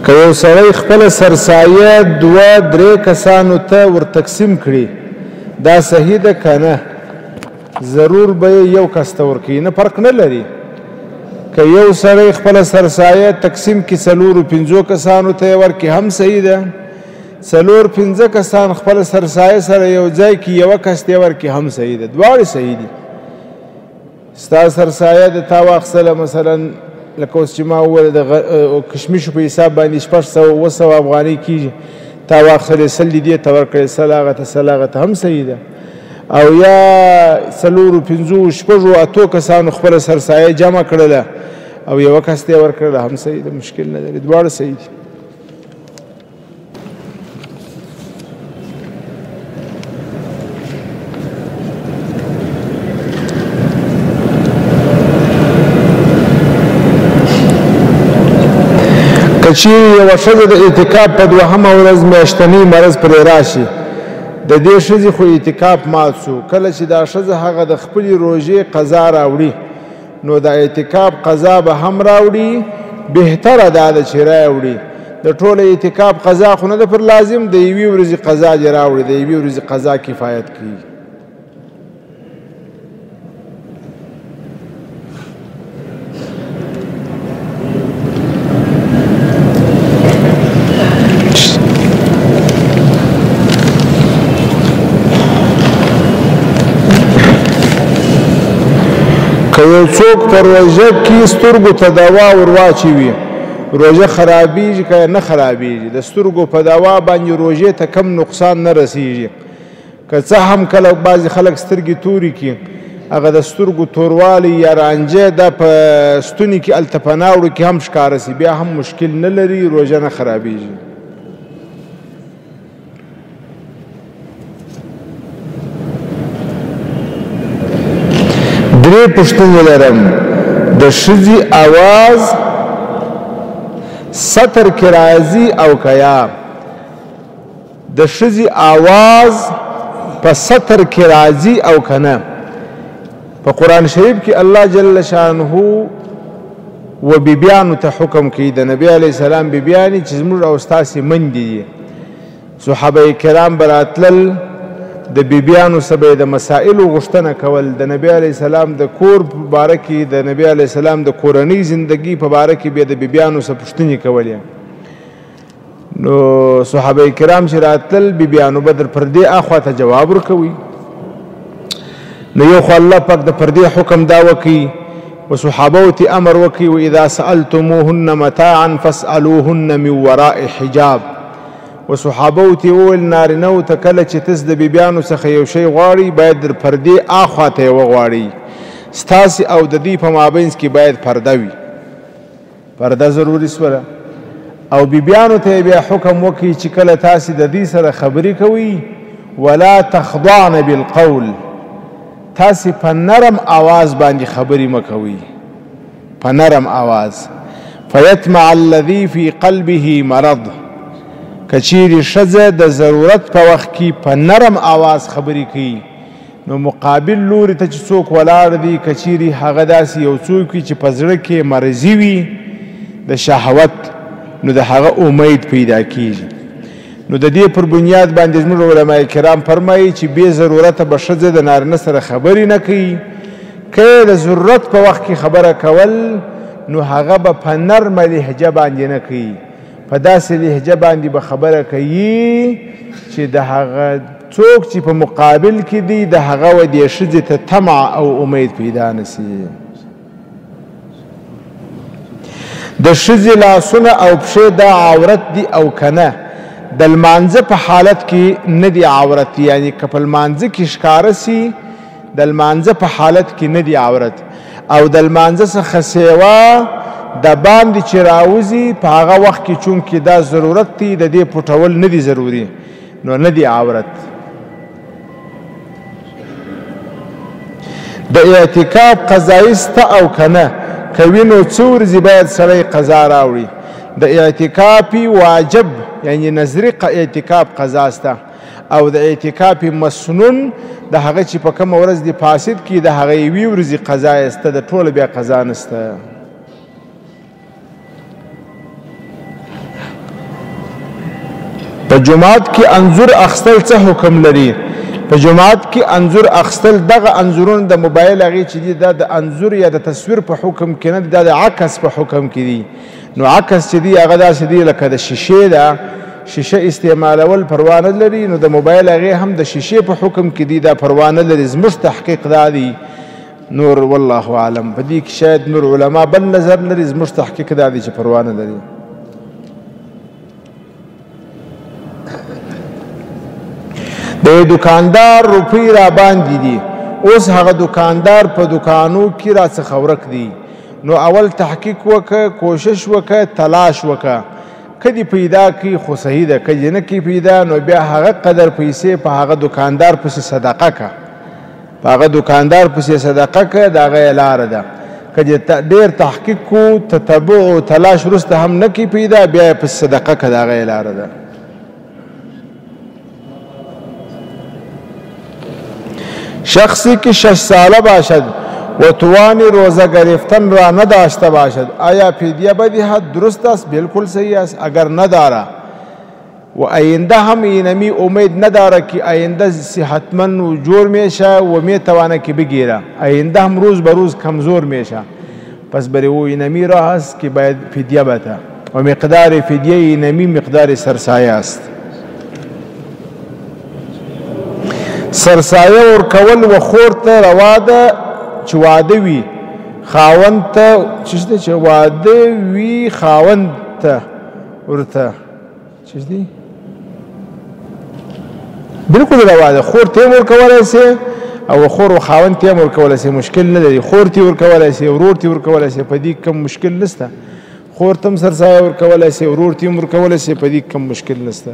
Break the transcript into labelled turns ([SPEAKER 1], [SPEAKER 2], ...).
[SPEAKER 1] که یو سړی خپله سرسایه دوه درې کسانو ته ور تقسیم کړي دا صحیح ده که نه ضرور به یو کس ته ورکوي نه فرق نه لري که یو سړی خپله سرسایه تقسیم کړي څلورو پنځو کسانو ته یې ورکړي هم صحیح ده څلور پنځه کسان خپله سرسایه سره یو ځای کې یوه کس ته یې ورکړي هم صحیح ده دواړې صحیح دي ستا سرسایه د تا واخیستله مثلا لکه اوس چې ما وویل د کشمیشو په حساب باندې 600 افغانۍ کېږي تا واخیستلې 100 دې ته ورکړې 100 هغه ته 100 هغه ته هم صحیح ده او یا څلورو پنځو شپږو اتو کسانو خپله سرسایه جمع کړله او یوه کس ته یې ورکړله هم صحیح ده مشکل نه لري دواړه صحیح دي که چیرې یوه ښځه د اعتکاف په دوهمه ورځ میاشتنی مرض پرې راشي د دې ښځې خو اعتکاف مات شو کله چې دا ښځه هغه د خپلې روژې قضا راوړي نو د اعتکاف قضا به هم راوړي بهتره دا ده چې راوړي د ټوله اعتکاف قضا خو نه ده پر لازم د یوې ورځې قضا دې راوړي د یوې ورځې قضا کفایت کوي که یو څوک په روژه کې سترګو ته دوا ور واچوي روژه خرابېږي که نه خرابېږي د سترګو په دوا باندې روژې ته کم نقصان نه رسېږي که څه هم کله بعضې خلک سترګې تورې کړي هغه د سترګو توروالی یا رانجه دا په ستوني کې هلته په ناوړو کې هم ښکاره سي بیا هم مشکل نه لري روژه نه خرابېږي درې پوښتنې لرم د ښځې اواز سطر کې راځي او که یا د ښځې اواز په سطر کې راځي او که نه په قرآن شریف کې الله جل شانه و بیبیانو ته حکم کوي د نبی علیه السلام بیبیانې چې زموږ او ستاسې مندې دي صحابه کرام به راتلل د بیبیانو څخه به د مسائلو غوښتنه کول د نبی علیه السلام د کور په باره کې د نبی علیه السلام د کورنۍ زندګي په باره کې بیا د بیبیانو څخه پوښتنې کولې نو صحابه کرام چې راتلل بیبیانو به در پردې اخوا ته جواب ورکوي نو یو خو الله پاک د پردې حکم دا وکړي و صحابو ته امر وکړي و اذا سألتموهن متاعا فاسألوهن من وراء حجاب و صحابو ته وویل نارینهو ته کله چې تاسو د بیبیانو څخه یو شی غواړئ باید در پردې اخوا ته یې وغواړئ ستاسې او د دوی په مابینځ کې باید پرده وي پرده ضروري سوله او بیبیانو ته بیا حکم وکړي چې کله تاسې د دوی سره خبرې کوئ ولا تخضعن بالقول تاسې په نرم آواز باندې خبرې مه کوئ په نرم آواز فیطمع الذي فی قلبه مرض که چیرې ښځه د ضرورت په وخت کې په نرم آواز خبرې کوي نو مقابل لوري ته چې څوک ولاړ دي که چیرې هغه داسې یو څوک وي چې په زړه کې مرضي وي د شهوت نو د هغه امید پیدا کیږي نو د دې پر بنیاد باندې زموږ علما کرام فرمایي چې بې ضرورته به ښځه د نارینه سره خبرې نه کوي که د ضرورت په وخت کې خبره کول نو هغه به په نرمه لهجه باندې نه کوي په داسې لهجه باندې به خبره کوي چې د هغه څوک چې په مقابل کې دی د هغه و دې ښځې ته طمع او امید پیدا نه سي د ښځې لاسونه او پښې دا عورت دي او که نه د لمانځه په حالت کې نه دي عورت یعنی که په لمانځه کې ښکاره سي د لمانځه په حالت کې نه دي عورت او د لمانځه څخه سیوا د باندې چې راوځي په هغه وخت کې چونکې دا ضرورت دی د دې پټول نه دي ضروري نو نه دي عورت د اعتکاف قضایي سته او که نه که وي نو څو ورځې باید سړی قضا راوړي د اعتکافي واجب یعنی نظري اعتکاف قضا سته او د اعتکاف مسنون د هغه چې په کومه ورځ دی فاسد کي د هغه یوې ورځې قضا یې سته د ټوله بیا قضا نسته په جماعت کې انځور اخستل څه حکم لري؟ په جماعت کې انځور اخستل دغه انځورونه د موبایل هغې چې دي دا د انځور یا د تصویر په حکم کې نه دي، دا د عکس په حکم کې دي. نو عکس چې دی هغه داسې دی لکه د شیشې ده، شیشه استعمالول پروا نه لري. نو د موبایل هغې هم د شیشې په حکم کې دي، دا پروا نه لري. زموږ تحقیق دا دی نور والله اعلم، په دې کې شاید نور علما بل نظر لري، زموږ تحقیق دا دی چې پروا نه لري. د دکاندار روپۍ را باندې دي، اوس هغه دکاندار په دکانو کې را څخه ورک دي. نو اول تحقیق وکړه، کوشش وکړه، تلاش وکړه، که دې پیدا کړي خو صحیح ده، که دې نه کړي پیدا نو بیا هغه قدر پیسې په هغه دکاندار پسې صدقه کړه، په هغه دکاندار پسې صدقه کړه، د هغه یې لاره ده. که دې ډېر تحقیق کو، تتبع او تلاش وروسته هم نه کړي پیدا، بیا یې پسې صدقه کړه، د هغه یې لاره ده. شخصی که 6 ساله باشد و توان روزه گرفتن را نداشته باشد آیا فدیه بدهد؟ درست است، بالکل صحیح است. اگر نداره و آینده هم اینمی امید نداره که آینده صحتمند و جور میشه و میتوانه که بگیره، آینده هم روز به روز کمزور میشه، پس برای او اینمی راه است که باید فدیه بده و مقدار فدیه اینمی مقدار سرسایه است. سرسایه ورکول و خور ته روا ده چې واده وي، خاوند ته چې واده وي خاوند ته ورته چشدي بالکل روا ده. خور ته ورکولی سي او خور و خاوند ته ورکولی سي، مشکل نه لري. خور ته ورکولی سي، ورور ته ورکولی سي، په دې کم مشکل نشته. خور ته هم سرسایه ورکولی سي، ورور ته هم ورکولی سي، په دې کم مشکل نشته.